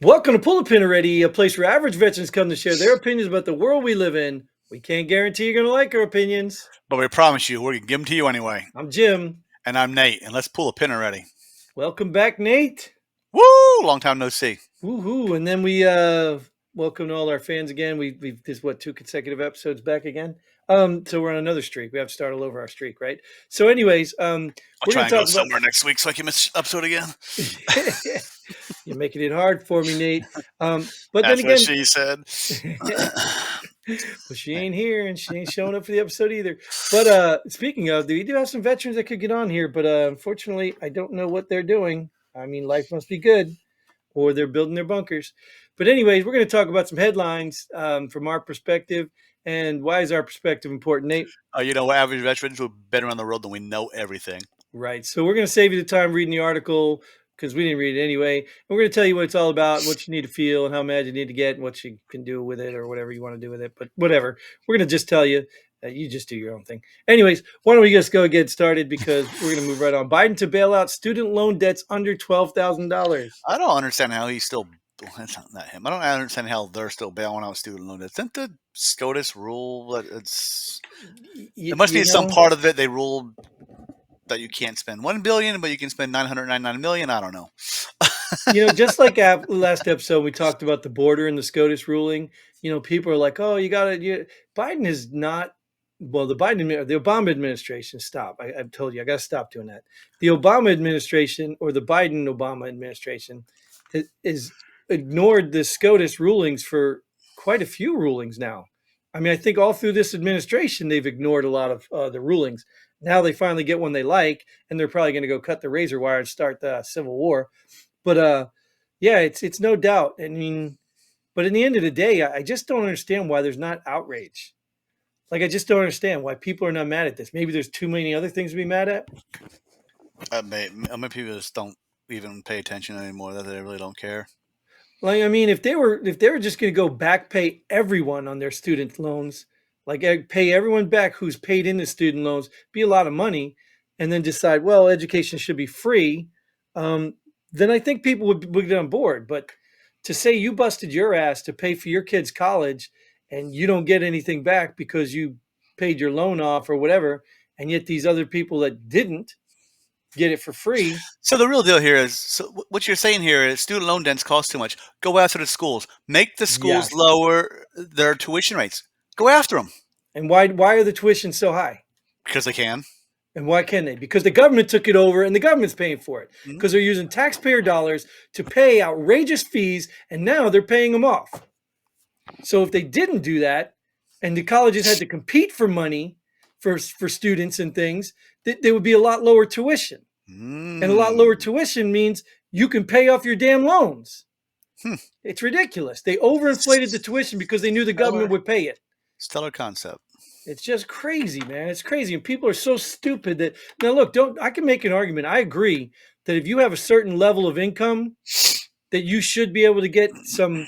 Welcome to Pull a Pin Already, a place where average veterans come to share their opinions about the world we live in. We can't guarantee you're going to like our opinions. But we promise you, we're going to give them to you anyway. I'm Jim. And I'm Nate, and let's pull a pin already. Welcome back, Nate. Woo! Long time no see. Woohoo! And then we welcome all our fans again. We've this what 2 consecutive episodes back again. So we're on another streak. We have to start all over our streak, right? So, anyways, I'll try and go somewhere next week so I can miss episode again. You're making it hard for me, Nate. But That's then again, what she said. Well, she ain't here and she ain't showing up for the episode either. But speaking of, we do have some veterans that could get on here, but unfortunately, I don't know what they're doing. I mean, life must be good, or they're building their bunkers. But anyways, we're going to talk about some headlines from our perspective. And why is our perspective important, Nate? We're average veterans. We've been around the world and we know everything. Right. So we're going to save you the time reading the article because we didn't read it anyway. And we're going to tell you what it's all about, what you need to feel, and how mad you need to get, and what you can do with it, or whatever you want to do with it. But whatever. We're going to just tell you that you just do your own thing. Anyways, why don't we just go get started because we're going to move right on. Biden to bail out student loan debts under $12,000. I don't understand how he's still. That's not him. I don't understand how they're still bailing out student loan debts. Isn't the SCOTUS rule that it must be some part of it they ruled that you can't spend $1 billion, but you can spend $999 million. I don't know. Just like last episode, we talked about the border and the SCOTUS ruling. People are like, "Oh, Biden is not." Well, the Obama administration. Stop! I've told you, I got to stop doing that. The Obama administration or the Biden-Obama administration is ignored the SCOTUS rulings for quite a few rulings now. I mean, I think all through this administration, they've ignored a lot of the rulings. Now they finally get one they like, and they're probably going to go cut the razor wire and start the Civil War. But yeah, it's no doubt. I mean, but in the end of the day, I just don't understand why there's not outrage. Like, I just don't understand why people are not mad at this. Maybe there's too many other things to be mad at. Maybe people just don't even pay attention anymore. That they really don't care. Like, I mean, if they were just going to go back pay everyone on their student loans, like pay everyone back who's paid into student loans, be a lot of money, and then decide, well, education should be free, then I think people would get on board. But to say you busted your ass to pay for your kid's college and you don't get anything back because you paid your loan off or whatever, and yet these other people that didn't get it for free. So the real deal here is, what you're saying here is student loan debts cost too much. Go after the schools. Make the schools lower their tuition rates. Go after them. And why are the tuitions so high? Because they can. And why can they? Because the government took it over and the government's paying for it. Because they're using taxpayer dollars to pay outrageous fees, and now they're paying them off. So if they didn't do that, and the colleges had to compete for money for students and things, there would be a lot lower tuition. And a lot lower tuition means you can pay off your damn loans. It's ridiculous. They overinflated the tuition because they knew the government would pay it. Stellar concept. It's just crazy, man. It's crazy. And people are so stupid that now look, I can make an argument. I agree that if you have a certain level of income, that you should be able to get some,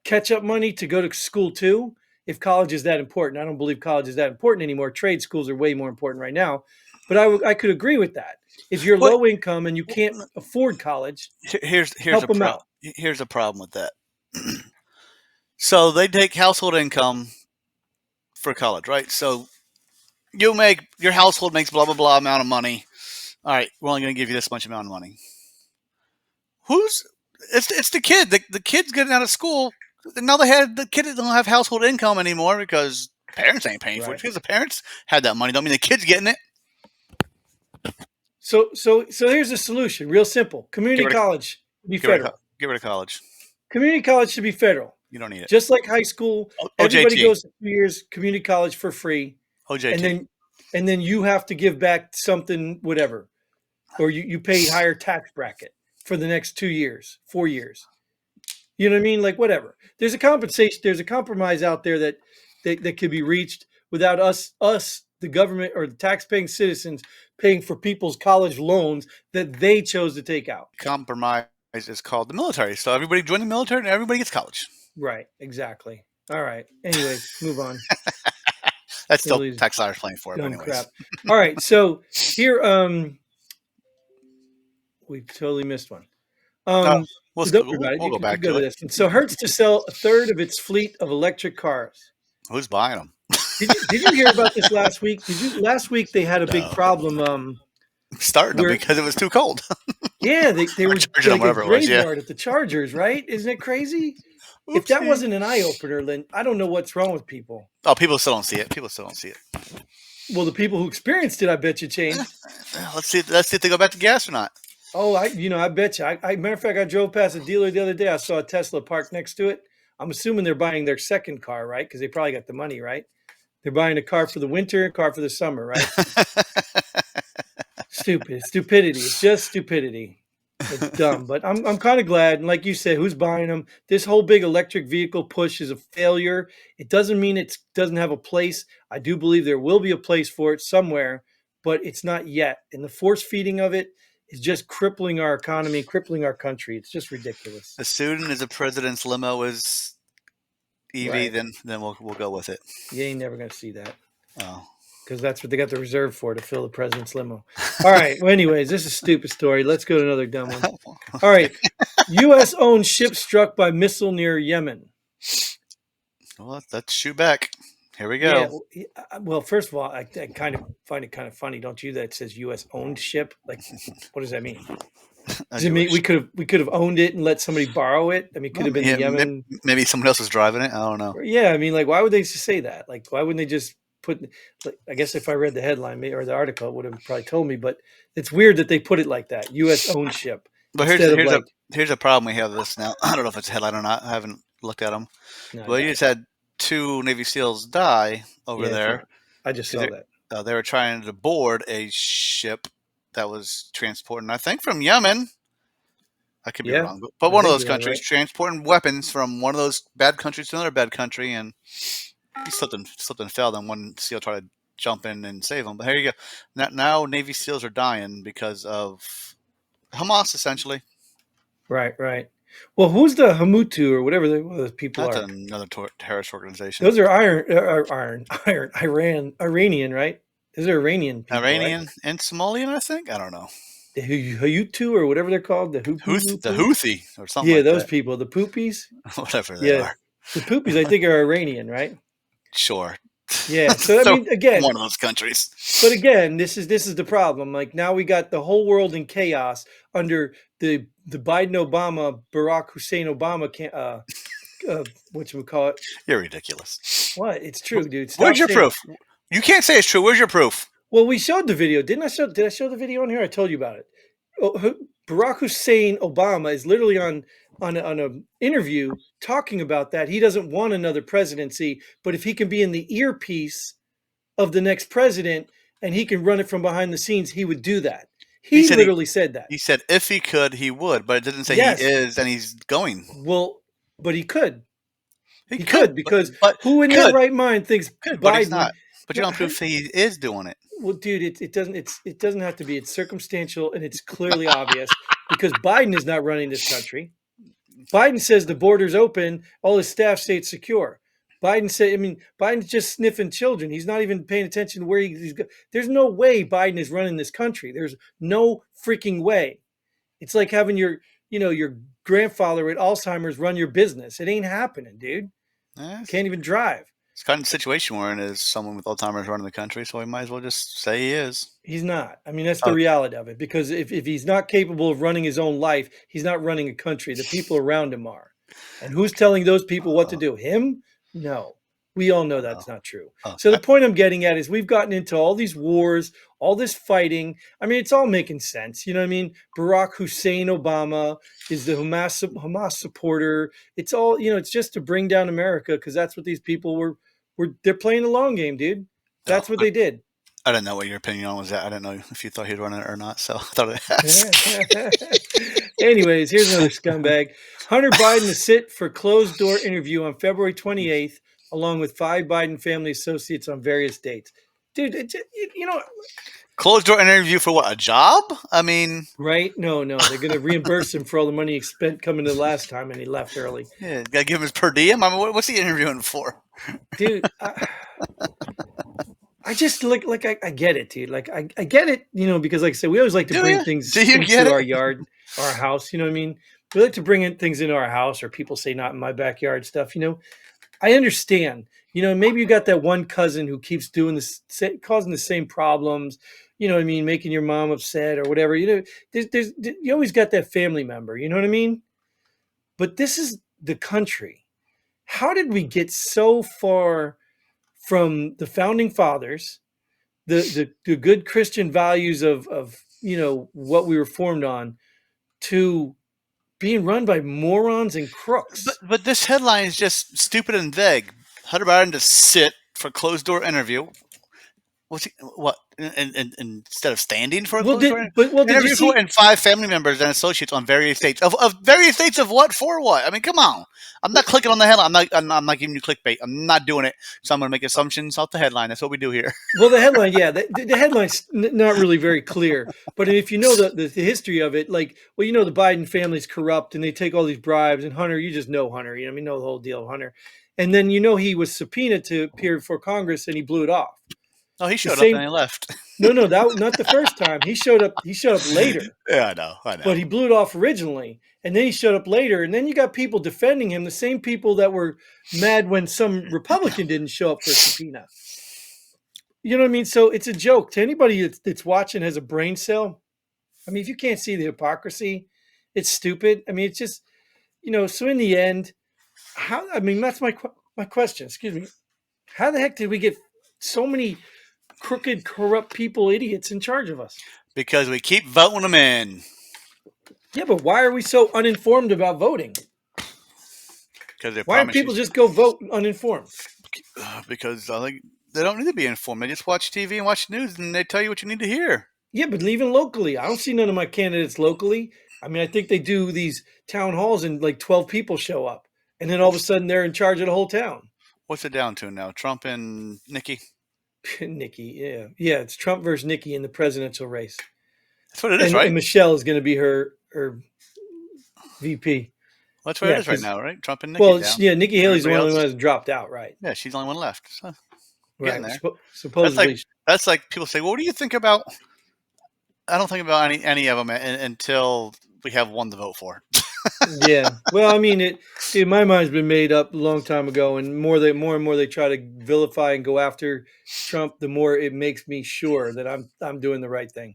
catch up money to go to school too. If college is that important. I don't believe college is that important anymore. Trade schools are way more important right now. But I could agree with that. If you're low income and you can't afford college, help them out. Here's a problem with that. So they take household income for college, right? So your household makes blah, blah, blah amount of money. All right, we're only going to give you this much amount of money. It's the kid. The kid's getting out of school. Now the kid don't have household income anymore because parents ain't paying for it. Because the parents had that money, don't mean the kid's getting it. So here's the solution. Real simple. Community college should be federal. Get rid of college. Community college should be federal. You don't need it. Just like high school, everybody goes to 2 years community college for free. OJT. And then you have to give back something, whatever, or you pay higher tax bracket for the next 2 years, 4 years. You know what I mean? Like whatever. There's a compensation. There's a compromise out there that could be reached without us, the government or the tax-paying citizens paying for people's college loans that they chose to take out. Compromise is called the military. So everybody join the military and everybody gets college. Right. Exactly. All right. Anyway, move on. That's still tax dollars playing for it. Anyways. Crap. All right. So here, we totally missed one. Um, we'll, don't worry about it. we'll You go can back go to to it. this one. So Hertz to sell a third of its fleet of electric cars. Who's buying them? Did you hear about this last week? Last week they had a big No. problem Starting them where because it was too cold. yeah, they Or were charging them, like a whatever it was. Yeah. graveyard at the Chargers, right? Isn't it crazy? If that Oopsie. wasn't an eye opener, then I don't know what's wrong with people. Oh, people still don't see it. People still don't see it. Well, the people who experienced it, I bet you changed. Let's see. Let's see if they go back to gas or not. Oh, I bet you. Matter of fact, I drove past a dealer the other day. I saw a Tesla parked next to it. I'm assuming they're buying their second car, right? Because they probably got the money, right? They're buying a car for the winter, a car for the summer, right? Stupidity. It's just stupidity. It's dumb, but I'm kind of glad. And like you said, who's buying them? This whole big electric vehicle push is a failure. It doesn't mean it doesn't have a place. I do believe there will be a place for it somewhere, but it's not yet. And the force feeding of it is just crippling our economy, crippling our country. It's just ridiculous. As soon as the president's limo is EV, Right. then we'll go with it. You ain't never gonna see that. Oh. Because that's what they got the reserve for, to fill the president's limo. All right. Well, anyways, this is a stupid story. Let's go to another dumb one. All right. U.S. owned ship struck by missile near Yemen. Well, let's shoot back. Here we Yeah. go. Well, first of all, I kind of find it kind of funny, don't you? That it says U.S. owned ship. Like, what does that mean? Does it mean we could have owned it and let somebody borrow it? I mean, could have been the Yemen. Maybe someone else was driving it. I don't know. Yeah. I mean, like, why would they just say that? Like, why wouldn't they just put? Like, I guess if I read the headline or the article, it would have probably told me. But it's weird that they put it like that. U.S. owned ship. But here's a problem we have with this now. I don't know if it's a headline or not. I haven't looked at them. No, Well, you just had 2 Navy SEALs die over there. I just saw that. They were trying to board a ship that was transporting, I think, from Yemen. I could be wrong, but one of those countries transporting weapons from one of those bad countries to another bad country, and he slipped and fell. And one SEAL tried to jump in and save him. But here you go. Now Navy SEALs are dying because of Hamas, essentially. Right. Well, who's the Hamutu or whatever those people That's are? another terrorist organization. Those are Iranian, right? Those are Iranian people. Iranian right? and Somalian, I think. I don't know. The Hutu or whatever they're called. The Houthi or something. Yeah, like those that. people. The poopies. Whatever they are. The poopies, I think, are Iranian, right? Sure. Yeah. So I mean, again, one of those countries. But again, this is the problem. Like, now we got the whole world in chaos under the Biden Obama Barack Hussein Obama what you would call it. You're ridiculous. What? It's true, dude. Where's your proof? You can't say it's true. Where's your proof? Well, we showed the video, didn't I? Did I show the video on here? I told you about it. Barack Hussein Obama is literally on an interview talking about that. He doesn't want another presidency, but if he can be in the earpiece of the next president and he can run it from behind the scenes, he would do that. He literally said that. He said if he could, he would, but it didn't say he is and he's going. Well, but he could. He could because who in their right mind thinks Biden? But he's not. But you don't prove he is doing it. Well, dude, it doesn't have to be. It's circumstantial and it's clearly obvious because Biden is not running this country. Biden says the border's open. All his staff say it's secure. Biden's just sniffing children. He's not even paying attention to where he's going. There's no way Biden is running this country. There's no freaking way. It's like having your grandfather with Alzheimer's run your business. It ain't happening, dude. Can't even drive. It's kind of the situation we're in is someone with Alzheimer's running the country, so we might as well just say he is. He's not. I mean, that's the reality of it. Because if he's not capable of running his own life, he's not running a country. The people around him are. And who's telling those people what to do? Him? No. We all know that's not true. So the point I'm getting at is we've gotten into all these wars, all this fighting. I mean, it's all making sense. You know what I mean? Barack Hussein Obama is the Hamas supporter. It's all, it's just to bring down America because that's what these people they're playing the long game, dude. That's what they did. I didn't know what your opinion on was that. I didn't know if you thought he'd run it or not, so I thought I'd ask. Anyways, here's another scumbag. Hunter Biden to sit for closed-door interview on February 28th, along with 5 Biden family associates on various dates. Dude, closed-door interview for what, a job? I mean... Right? No. They're going to reimburse him for all the money he spent coming to the last time, and he left early. Yeah, got to give him his per diem? I mean, what's he interviewing for? Dude, I just I get it, dude. Like I get it, because like I said, we always like to bring things into our yard, our house. You know what I mean? We like to bring in things into our house, or people say not in my backyard stuff. I understand. Maybe you got that one cousin who keeps doing this, causing the same problems. You know what I mean? Making your mom upset or whatever. You always got that family member. You know what I mean? But this is the country. How did we get so far from the founding fathers, the good Christian values of what we were formed on, to being run by morons and crooks? But this headline is just stupid and vague. Hunter Biden to sit for closed door interview. What? And instead of standing for a closed door Did you see? and 5 family members and associates on various states of various states of what for what? I mean, come on. I'm not clicking on the headline. I'm not giving you clickbait. I'm not doing it. So I'm going to make assumptions off the headline. That's what we do here. Well, the headline, yeah, the headline's not really very clear. But if you know the history of it, the Biden family's corrupt and they take all these bribes. And Hunter, you just know Hunter. You know the whole deal of Hunter. And then he was subpoenaed to appear before Congress and he blew it off. Oh, he showed up and he left. No, that not the first time. He showed up later. Yeah, I know. But he blew it off originally, and then he showed up later, and then you got people defending him, the same people that were mad when some Republican didn't show up for a subpoena. You know what I mean? So it's a joke to anybody that's watching, has a brain cell. I mean, if you can't see the hypocrisy, it's stupid. I mean, it's just, so in the end, that's my question. Excuse me. How the heck did we get so many crooked, corrupt people, idiots in charge of us? Because we keep voting them in. Yeah, but why are we so uninformed about voting? Why don't people just go vote uninformed? Because I think they don't need to be informed. They just watch TV and watch news, and they tell you what you need to hear. Yeah, but even locally, I don't see none of my candidates locally. I mean, I think they do these town halls and 12 people show up, and then all of a sudden they're in charge of the whole town. What's it down to now? Trump and Nikki? Nikki, yeah, it's Trump versus Nikki in the presidential race. That's what it is, right? And Michelle is going to be her VP. Well, that's what it is right now, right? Trump and Nikki. Well, yeah, Nikki Haley's the only one that's dropped out, right? Yeah, she's the only one left. So, right. Supposedly, that's like people say, well, what do you think about? I don't think about any of them until we have one to vote for. Yeah. Well, I mean, my mind's been made up a long time ago, and more and more they try to vilify and go after Trump, the more it makes me sure that I'm doing the right thing.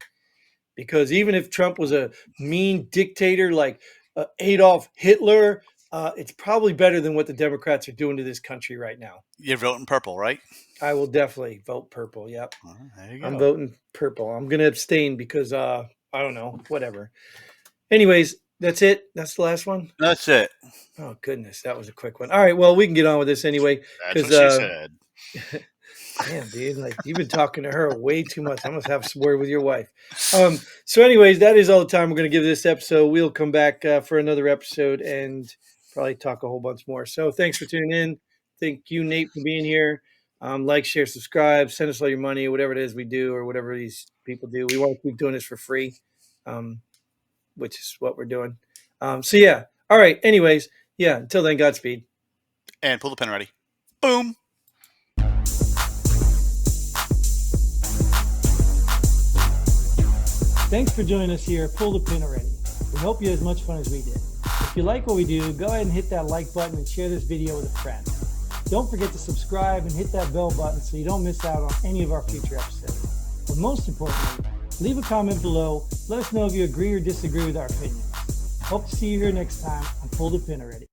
Because even if Trump was a mean dictator like Adolf Hitler, it's probably better than what the Democrats are doing to this country right now. You're voting purple, right? I will definitely vote purple. Yep. There you go. I'm voting purple. I'm going to abstain because I don't know, whatever. Anyways, that's it. That's the last one. That's it. Oh goodness, that was a quick one. All right, well, we can get on with this anyway. That's what she said. Damn, dude, you've been talking to her way too much. I must have a word with your wife. So anyways, that is all the time we're going to give this episode. We'll come back for another episode and probably talk a whole bunch more. So thanks for tuning in. Thank you, Nate, for being here. Like, share, subscribe, send us all your money, whatever it is we do or whatever these people do. We want to keep doing this for free, which is what we're doing. So yeah. All right. Anyways, yeah. Until then, Godspeed. And pull the pin ready. Boom. Thanks for joining us here at Pull the Pin Already. We hope you had as much fun as we did. If you like what we do, go ahead and hit that like button and share this video with a friend. Don't forget to subscribe and hit that bell button so you don't miss out on any of our future episodes. But most importantly, leave a comment below. Let us know if you agree or disagree with our opinions. Hope to see you here next time on Pull the Pin Already.